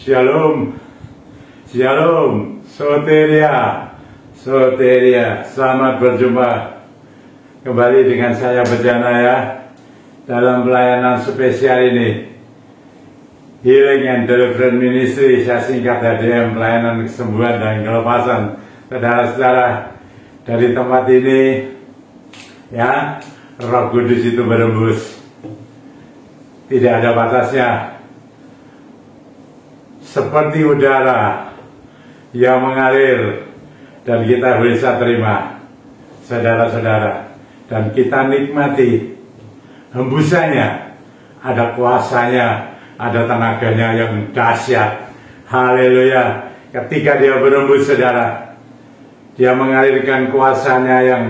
Shalom, Shalom, Soteria, Soteria. Selamat berjumpa kembali dengan saya Bejana ya, dalam pelayanan spesial ini, Healing and Deliverance Ministry. Saya singkat HDM, pelayanan kesembuhan dan kelepasan. Saudara-saudara, dari tempat ini ya, Roh Kudus itu berembus, tidak ada batasnya, seperti udara yang mengalir dan kita bisa terima, saudara-saudara, dan kita nikmati hembusannya. Ada kuasanya, ada tenaganya yang dahsyat. Haleluya. Ketika dia berembus, saudara, dia mengalirkan kuasanya yang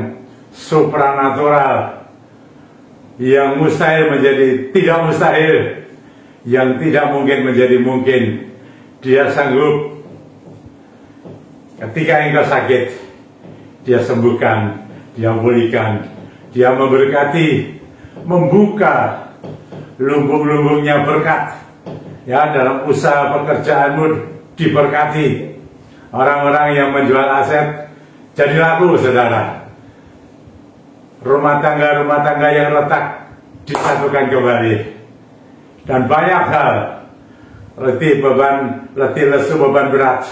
supranatural, yang mustahil menjadi tidak mustahil, yang tidak mungkin menjadi mungkin. Dia sanggup. Ketika engkau sakit, dia sembuhkan, dia pulihkan, dia memberkati, membuka lumbung-lumbungnya berkat ya, dalam usaha pekerjaanmu diberkati. Orang-orang yang menjual aset jadi laku, saudara. Rumah tangga yang retak disatukan kembali, dan banyak hal, letih lesu beban berat,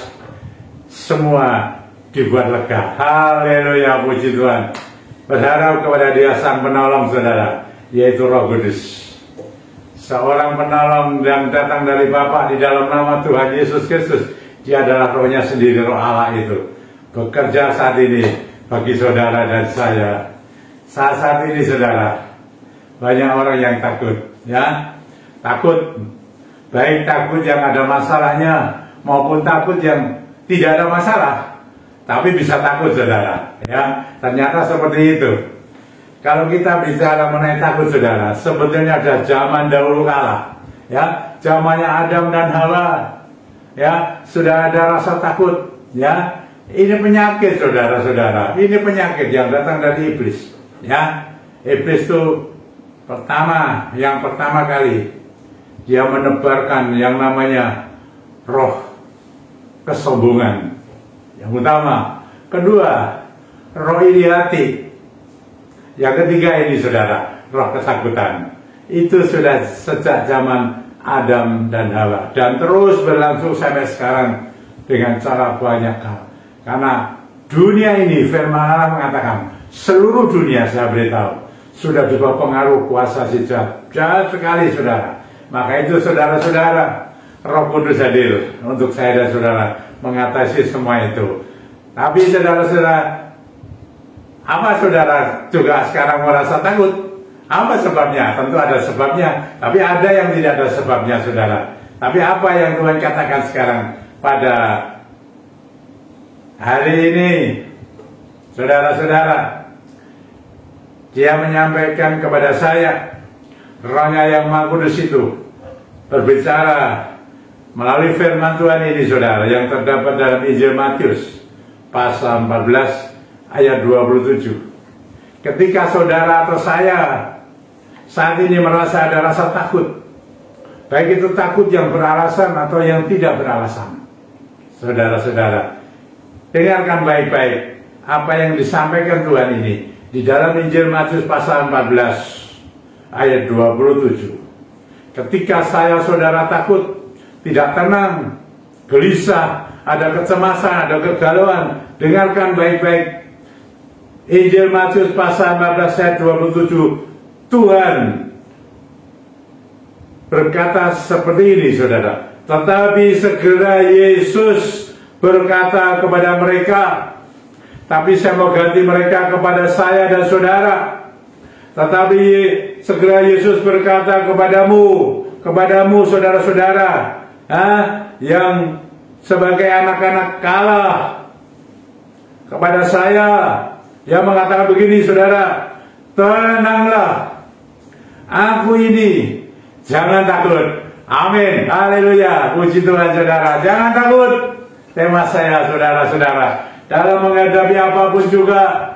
semua dibuat lega. Haleluya, puji Tuhan. Berharap kepada Dia Sang Penolong, saudara, yaitu Roh Kudus, seorang penolong yang datang dari Bapa di dalam nama Tuhan Yesus Kristus. Dia adalah Rohnya sendiri, Roh Allah itu bekerja saat ini bagi saudara dan saya. Saat ini, saudara, banyak orang yang takut ya, takut, baik takut yang ada masalahnya maupun takut yang tidak ada masalah, tapi bisa takut, saudara ya. Ternyata seperti itu. Kalau kita bicara mengenai takut, saudara, sebetulnya ada zaman dahulu kala ya, zamannya Adam dan Hawa ya, sudah ada rasa takut ya. Ini penyakit, saudara-saudara, ini penyakit yang datang dari iblis ya. Iblis itu yang pertama kali dia menebarkan yang namanya roh kesombongan, yang utama. Kedua, roh iri hati. Yang ketiga ini, saudara, roh ketakutan. Itu sudah sejak zaman Adam dan Hawa, dan terus berlangsung sampai sekarang dengan cara banyak hal. Karena dunia ini, firman Allah mengatakan, seluruh dunia, saya beritahu, sudah di bawah pengaruh kuasa si jahat sekali, saudara. Maka itu, saudara-saudara, Roh Kudus hadir untuk saya dan saudara mengatasi semua itu. Tapi saudara-saudara, apa saudara juga sekarang merasa takut? Apa sebabnya? Tentu ada sebabnya, tapi ada yang tidak ada sebabnya, saudara. Tapi apa yang Tuhan katakan sekarang pada hari ini, saudara-saudara? Dia menyampaikan kepada saya, Rohnya yang Maha Kudus itu berbicara melalui firman Tuhan ini, saudara, yang terdapat dalam Injil Matius pasal 14 ayat 27. Ketika saudara atau saya saat ini merasa ada rasa takut, baik itu takut yang beralasan atau yang tidak beralasan, saudara-saudara, dengarkan baik-baik apa yang disampaikan Tuhan ini di dalam Injil Matius pasal 14 ayat 27. Ketika saya saudara takut, tidak tenang, gelisah, ada kecemasan, ada kegalauan, dengarkan baik-baik Injil Matius pasal 14 ayat 27. Tuhan berkata seperti ini, saudara. Tetapi segera Yesus berkata kepada mereka, tapi saya mau ganti mereka kepada saya dan saudara. Tetapi segera Yesus berkata kepadamu saudara-saudara, yang sebagai anak-anak kalah kepada saya, yang mengatakan begini, saudara, tenanglah, aku ini, jangan takut. Amin, haleluya, puji Tuhan, saudara. Jangan takut. Tema saya, saudara-saudara, dalam menghadapi apapun juga,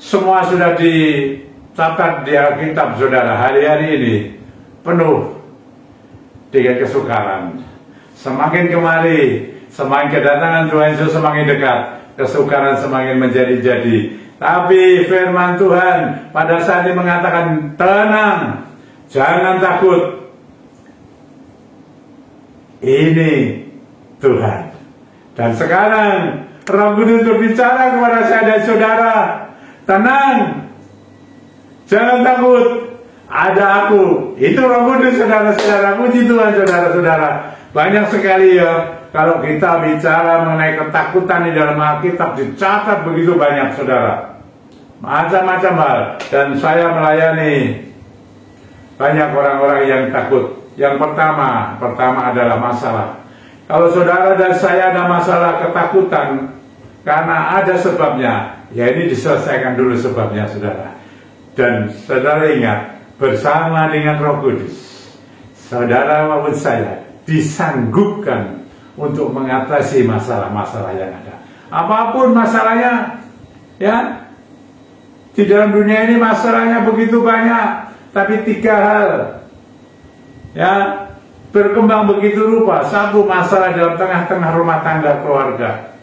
semua sudah dicatat di Alkitab, saudara. Hari-hari ini penuh dengan kesukaran. Semakin kemari, semakin kedatangan Tuhan Yesus semakin dekat, kesukaran semakin menjadi-jadi. Tapi firman Tuhan pada saat ini mengatakan, tenang, jangan takut. Ini Tuhan. Dan sekarang Roh Kudus berbicara kepada saya dan saudara, tenang, jangan takut, ada aku. Itu Roh Kudus, saudara-saudara. Puji Tuhan, saudara-saudara. Banyak sekali ya, kalau kita bicara mengenai ketakutan di dalam Alkitab, dicatat begitu banyak, saudara. Macam-macam hal. Dan saya melayani banyak orang-orang yang takut. Yang pertama adalah masalah. Kalau saudara dan saya ada masalah ketakutan, karena ada sebabnya, ya ini diselesaikan dulu sebabnya, saudara. Dan saudara ingat, bersama dengan Roh Kudus, saudara maupun saya disanggupkan untuk mengatasi masalah-masalah yang ada. Apapun masalahnya, ya, di dalam dunia ini masalahnya begitu banyak, tapi 3 hal, ya, berkembang begitu rupa. Satu, masalah dalam tengah-tengah rumah tangga keluarga,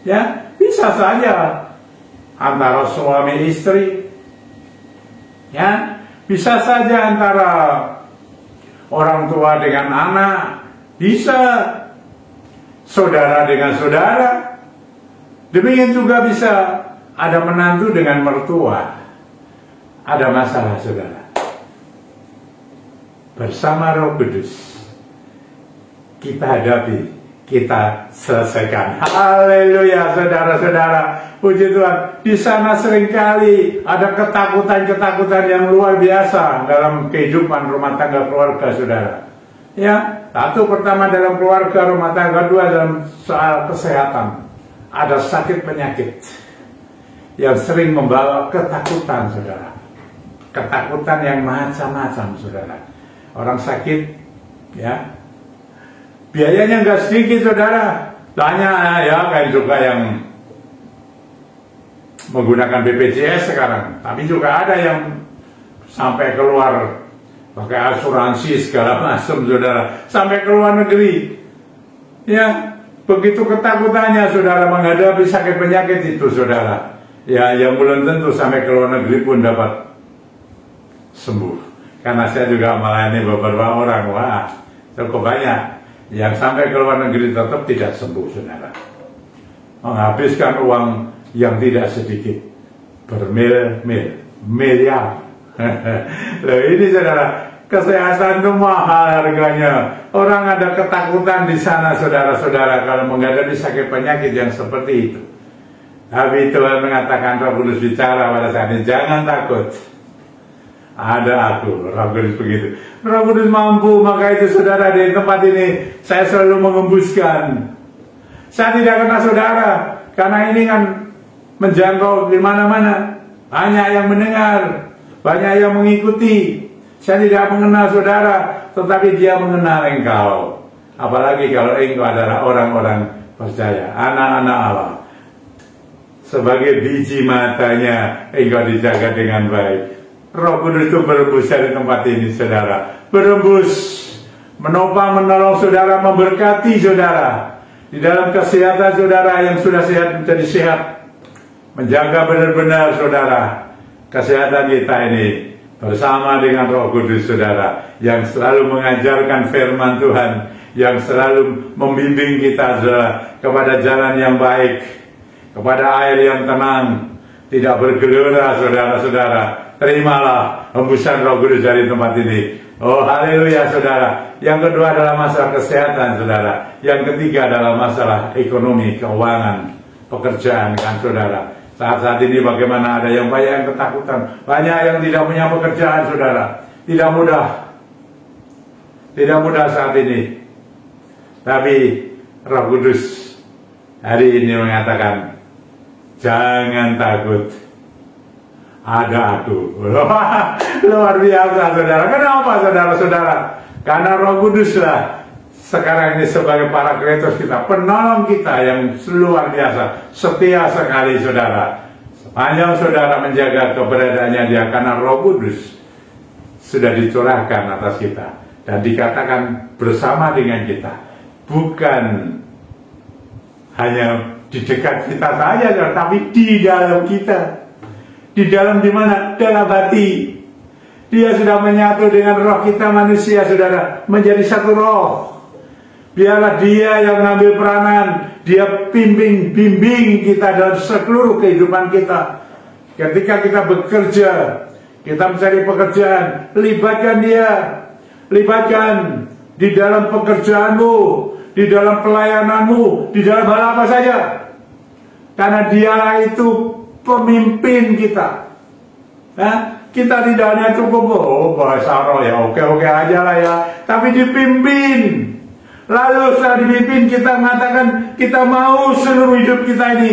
ya, bisa saja antara suami istri, ya, bisa saja antara orang tua dengan anak, bisa saudara dengan saudara. Demikian juga bisa ada menantu dengan mertua. Ada masalah, saudara. Bersama Roh Kudus kita hadapi, kita selesaikan. Haleluya, saudara-saudara. Puji Tuhan. Di sana seringkali ada ketakutan-ketakutan yang luar biasa dalam kehidupan rumah tangga keluarga, saudara. Ya, satu, pertama dalam keluarga rumah tangga, 2 dalam soal kesehatan. Ada sakit penyakit yang sering membawa ketakutan, saudara. Ketakutan yang macam-macam, saudara. Orang sakit, ya, biayanya nggak sedikit, saudara. Banyak ya, kayak juga yang menggunakan BPJS sekarang. Tapi juga ada yang sampai keluar pakai asuransi segala macam, saudara. Sampai ke luar negeri. Ya, begitu ketakutannya, saudara, menghadapi sakit penyakit itu, saudara. Ya, yang belum tentu sampai ke luar negeri pun dapat sembuh. Karena saya juga melayani beberapa orang, wah, cukup banyak yang sampai ke luar negeri tetap tidak sembuh, saudara. Menghabiskan uang yang tidak sedikit, miliar. Loh, ini, saudara, kesehatan itu mahal harganya. Orang ada ketakutan di sana, saudara-saudara, kalau menghadapi sakit penyakit yang seperti itu. Tapi Tuhan mengatakan, Roh Kudus bicara pada saat ini, jangan takut. Ada aku, Roh Kudus begitu. Roh Kudus mampu, maka itu, saudara, di tempat ini saya selalu mengembuskan. Saya tidak kenal saudara, karena ini kan menjangkau di mana-mana. Banyak yang mendengar, banyak yang mengikuti. Saya tidak mengenal saudara, tetapi dia mengenal engkau. Apalagi kalau engkau adalah orang-orang percaya, anak-anak Allah. Sebagai biji matanya, engkau dijaga dengan baik. Roh Kudus itu berembus dari tempat ini, saudara. Berembus, menopang, menolong saudara, memberkati saudara. Di dalam kesehatan saudara yang sudah sehat menjadi sehat. Menjaga benar-benar, saudara, kesehatan kita ini. Bersama dengan Roh Kudus, saudara, yang selalu mengajarkan firman Tuhan, yang selalu membimbing kita, saudara, kepada jalan yang baik, kepada air yang tenang, tidak bergelora, saudara-saudara. Terimalah hembusan Roh Kudus dari tempat ini. Oh, haleluya, saudara. Yang kedua adalah masalah kesehatan, saudara. Yang ketiga adalah masalah ekonomi, keuangan, pekerjaan, kan, saudara. Saat-saat ini bagaimana ada yang banyak yang ketakutan, banyak yang tidak punya pekerjaan, saudara. Tidak mudah. Tidak mudah saat ini. Tapi Roh Kudus hari ini mengatakan, jangan takut. Ada aku. Luar biasa, saudara. Kenapa, saudara-saudara? Karena Roh Kuduslah sekarang ini sebagai Parakletos kita, penolong kita yang luar biasa, setia sekali, saudara. Sepanjang saudara menjaga keberadaannya dia, karena Roh Kudus sudah dicurahkan atas kita dan dikatakan bersama dengan kita. bukan hanya di dekat kita saja, tapi di dalam kita. Di dalam di mana? Dalam hati. Dia sudah menyatu dengan roh kita manusia, saudara, menjadi satu roh. Biarlah dia yang ngambil peranan, dia bimbing kita dalam seluruh kehidupan kita. Ketika kita bekerja, kita mencari pekerjaan, libatkan dia. Libatkan di dalam pekerjaanmu, di dalam pelayananmu, di dalam hal apa saja. Karena dialah itu pemimpin kita. Kita tidak hanya cukup, bahasa roh ya oke-oke aja lah ya, tapi dipimpin. Lalu setelah dipimpin, kita mengatakan kita mau seluruh hidup kita ini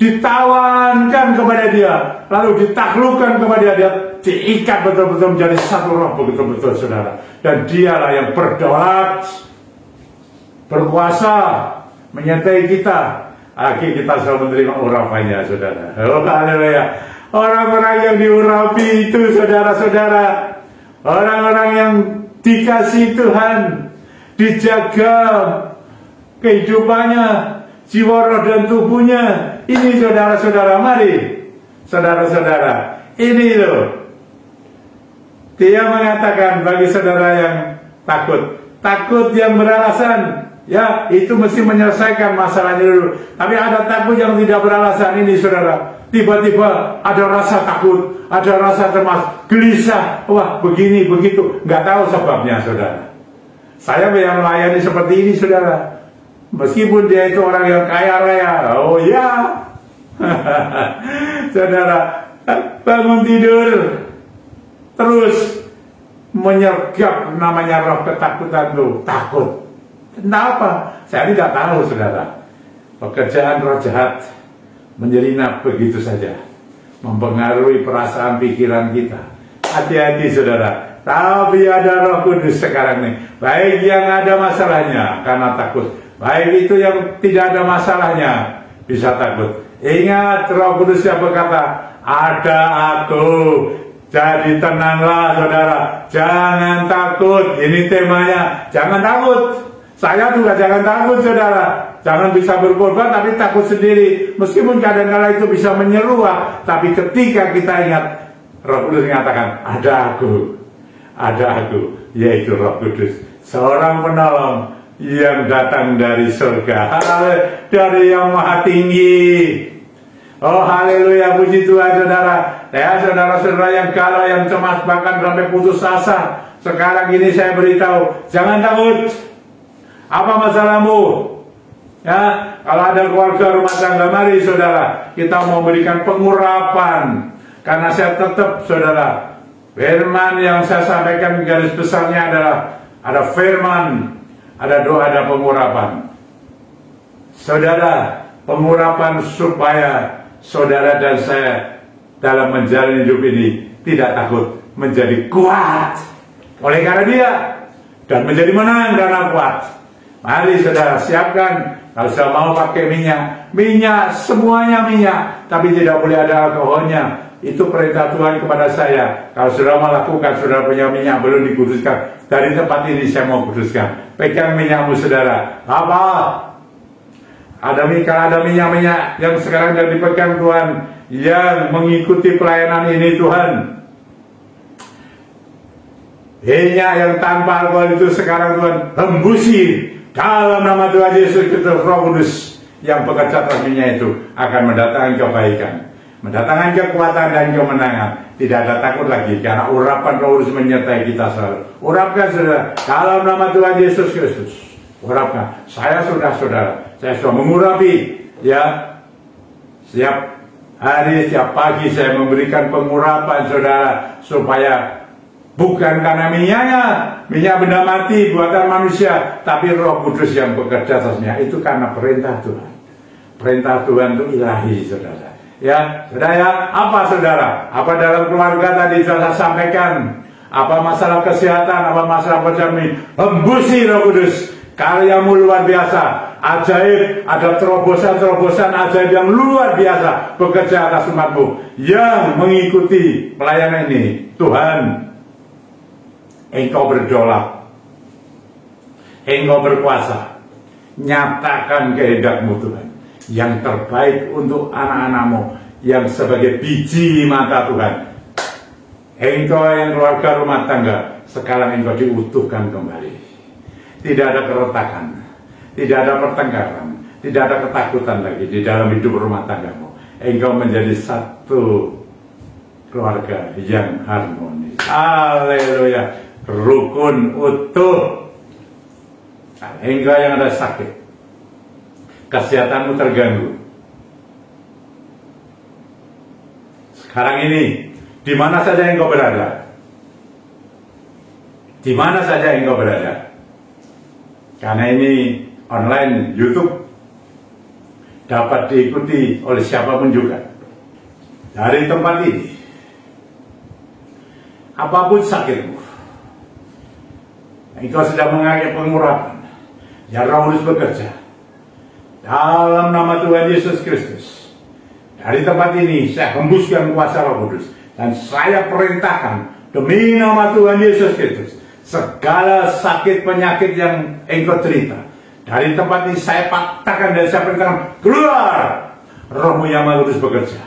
ditawankan kepada dia, lalu ditaklukkan kepada dia, diikat betul-betul menjadi satu roh, betul-betul saudara. Dan dialah yang berdaulat, berkuasa, menyertai kita. Akhirnya kita selalu menerima urapannya, saudara. Oh, haleluya. Orang-orang yang diurapi itu, saudara-saudara, orang-orang yang dikasih Tuhan, dijaga kehidupannya, jiwa, roh, dan tubuhnya. Ini saudara-saudara, mari saudara-saudara, ini loh. Dia mengatakan bagi saudara yang takut yang beralasan, ya itu mesti menyelesaikan masalahnya dulu. Tapi ada takut yang tidak beralasan ini, saudara. Tiba-tiba ada rasa takut, ada rasa cemas, gelisah, wah begini begitu, nggak tahu sebabnya, saudara. Saya yang melayani seperti ini, saudara. Meskipun dia itu orang yang kaya raya, oh ya, saudara, bangun tidur, terus menyergap namanya roh ketakutan tuh, takut. Kenapa? Saya tidak tahu, saudara. Pekerjaan roh jahat menyelinap begitu saja, mempengaruhi perasaan pikiran kita. Hati-hati, saudara. Tapi ada Roh Kudus sekarang nih, baik yang ada masalahnya karena takut, baik itu yang tidak ada masalahnya bisa takut. Ingat, Roh Kudus yang berkata, ada aku. Jadi tenanglah, saudara, jangan takut. Ini temanya, jangan takut. Saya juga jangan takut, saudara. Jangan bisa berkorban tapi takut sendiri. Meskipun kadang-kala itu bisa menyeruak, tapi ketika kita ingat, Roh Kudus mengatakan, ada aku, yaitu Roh Kudus, seorang penolong yang datang dari surga, dari yang maha tinggi. Oh haleluya, puji Tuhan, saudara. Ya, saudara-saudara yang galau, yang cemas, bahkan sampai putus asa, sekarang ini saya beritahu, jangan takut. Apa masalahmu? Ya, kalau ada keluarga rumah tangga, mari saudara, kita mau berikan pengurapan. Karena saya tetap, saudara, firman yang saya sampaikan garis besarnya adalah ada firman, ada doa, ada pengurapan. Saudara, pengurapan supaya saudara dan saya dalam menjalani hidup ini tidak takut, menjadi kuat oleh karena dia, dan menjadi menang karena kuat. Mari saudara, siapkan. Kalau saya mau pakai minyak semuanya minyak, tapi tidak boleh ada alkoholnya. Itu perintah Tuhan kepada saya. Kalau saudara melakukan, saudara punya minyak belum dikuduskan, dari tempat ini saya mau kuduskan. Pegang minyakmu, saudara. Apa? Kalau ada minyak-minyak yang sekarang sudah dipegang Tuhan, yang mengikuti pelayanan ini, Tuhan, minyak yang tanpa alkohol itu sekarang Tuhan hembusi dalam nama Tuhan Yesus Kristus. Roh Kudus yang bekerja atas minyak itu akan mendatangkan kebaikan, mendatangkan kekuatan dan kemenangan. Tidak ada takut lagi karena urapan Roh Kudus menyertai kita selalu. Urapkan, saudara, dalam nama Tuhan Yesus Kristus. Urapkan. Saya sudah, saudara, saya sudah mengurapi, ya. Setiap hari, setiap pagi saya memberikan pengurapan, saudara, supaya bukan karena minyak benda mati buatan manusia, tapi Roh Kudus yang bekerja atasnya. Itu karena perintah Tuhan. Perintah Tuhan itu ilahi, saudara. Ya, saudara, ya, apa saudara? Apa dalam keluarga tadi saya sampaikan? Apa masalah kesehatan? Apa masalah pekerjaan? Hembusi Roh Kudus. Karyamu luar biasa, ajaib, ada terobosan-terobosan ajaib yang luar biasa bekerja atas umatmu yang mengikuti pelayanan ini. Tuhan, Engkau berdaulat, Engkau berkuasa, nyatakan kehendak-Mu Tuhan, yang terbaik untuk anak-anak-Mu, yang sebagai biji mata Tuhan. Engkau yang keluarga rumah tangga, sekarang Engkau diutuhkan kembali. Tidak ada keretakan, tidak ada pertengkaran, tidak ada ketakutan lagi di dalam hidup rumah tanggamu. Engkau menjadi satu keluarga yang harmonis. Haleluya, rukun utuh. Engkau yang ada sakit, kesehatanmu terganggu. Sekarang ini, di mana saja engkau berada, di mana saja engkau berada, karena ini online YouTube, dapat diikuti oleh siapapun juga. Dari tempat ini, apapun sakitmu, engkau sedang mengalami pengurapan, ya Roh Kudus bekerja. Dalam nama Tuhan Yesus Kristus, dari tempat ini saya hembuskan kuasa Roh Kudus, dan saya perintahkan demi nama Tuhan Yesus Kristus, segala sakit penyakit yang engkau derita, dari tempat ini saya patahkan dan saya perintahkan, keluar. Roh-Mu yang Maha Kudus bekerja.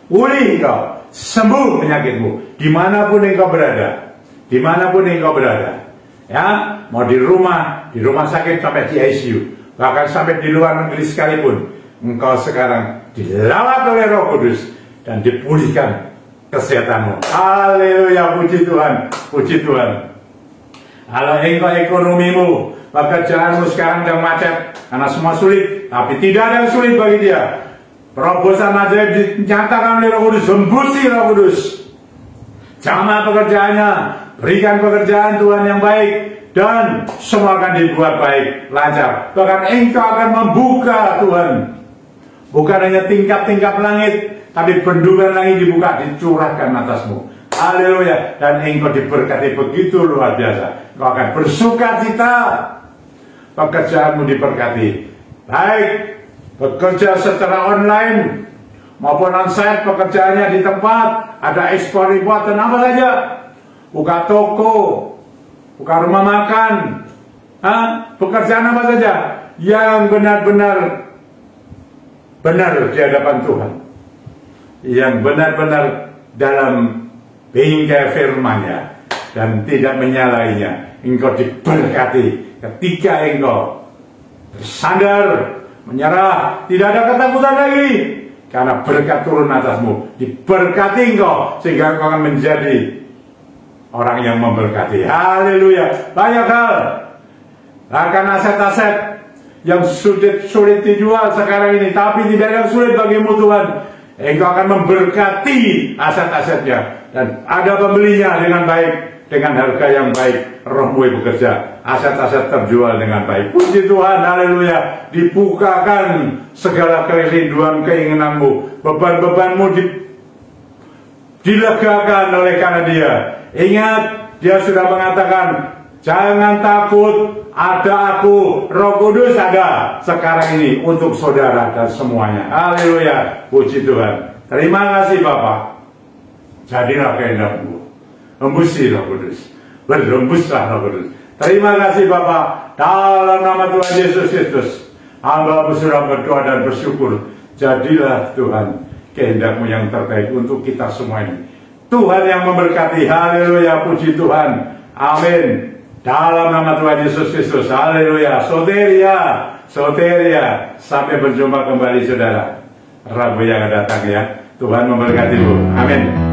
Pulih engkau, sembuh penyakitmu, dimanapun engkau berada, dimanapun engkau berada. Ya, mau di rumah sakit sampai di ICU, bahkan sampai di luar negeri sekalipun, engkau sekarang dilawat oleh Roh Kudus dan dipulihkan kesehatanmu. Haleluya, puji Tuhan, puji Tuhan. Kalau engkau ekonomimu, pekerjaanmu sekarang sedang macet karena semua sulit, tapi tidak ada yang sulit bagi Dia. Terobosan ajaib dinyatakan oleh Roh Kudus, hembusi Roh Kudus. Jamah pekerjaannya, berikan pekerjaan Tuhan yang baik, dan semua akan dibuat baik, lancar. Bahkan engkau akan membuka Tuhan, bukan hanya tingkap-tingkap langit, tapi bendungan langit dibuka, dicurahkan atasmu. Haleluya. Dan engkau diberkati begitu luar biasa. Engkau akan bersuka cita, pekerjaanmu diberkati, baik bekerja secara online maupun onsite, pekerjaannya di tempat, ada ekspor impor dan apa saja, buka toko, buka rumah makan, pekerjaan apa saja yang benar-benar benar di hadapan Tuhan, yang benar-benar dalam bingkai firman-Nya dan tidak menyalahinya. Engkau diberkati ketika engkau bersandar, menyerah, tidak ada ketakutan lagi, karena berkat turun atasmu. Diberkati engkau sehingga engkau akan menjadi orang yang memberkati. Haleluya. Banyak hal, bahkan aset-aset yang sulit dijual sekarang ini, tapi tidak ada yang sulit bagimu Tuhan. Engkau akan memberkati aset-asetnya, dan ada pembelinya dengan baik, dengan harga yang baik. Roh-Mu bekerja, aset-aset terjual dengan baik. Puji Tuhan, haleluya. Dibukakan segala kerinduan keinginanmu, beban-bebanmu dilegakan oleh karena Dia. Ingat, Dia sudah mengatakan, jangan takut, ada Aku, Roh Kudus ada sekarang ini untuk saudara dan semuanya. Haleluya, puji Tuhan. Terima kasih Bapa. Jadilah kehendak-Mu, hembusi Roh Kudus, berhembuslah Roh Kudus. Terima kasih Bapa, dalam nama Tuhan Yesus Kristus, hamba sudah berdoa dan bersyukur. Jadilah Tuhan kehendak-Mu yang terbaik untuk kita semua ini. Tuhan yang memberkati. Haleluya, puji Tuhan. Amin. Dalam nama Tuhan Yesus Kristus. Haleluya. Soteria, soteria. Sampai berjumpa kembali saudara Rabu yang datang ya. Tuhan memberkatimu. Amin.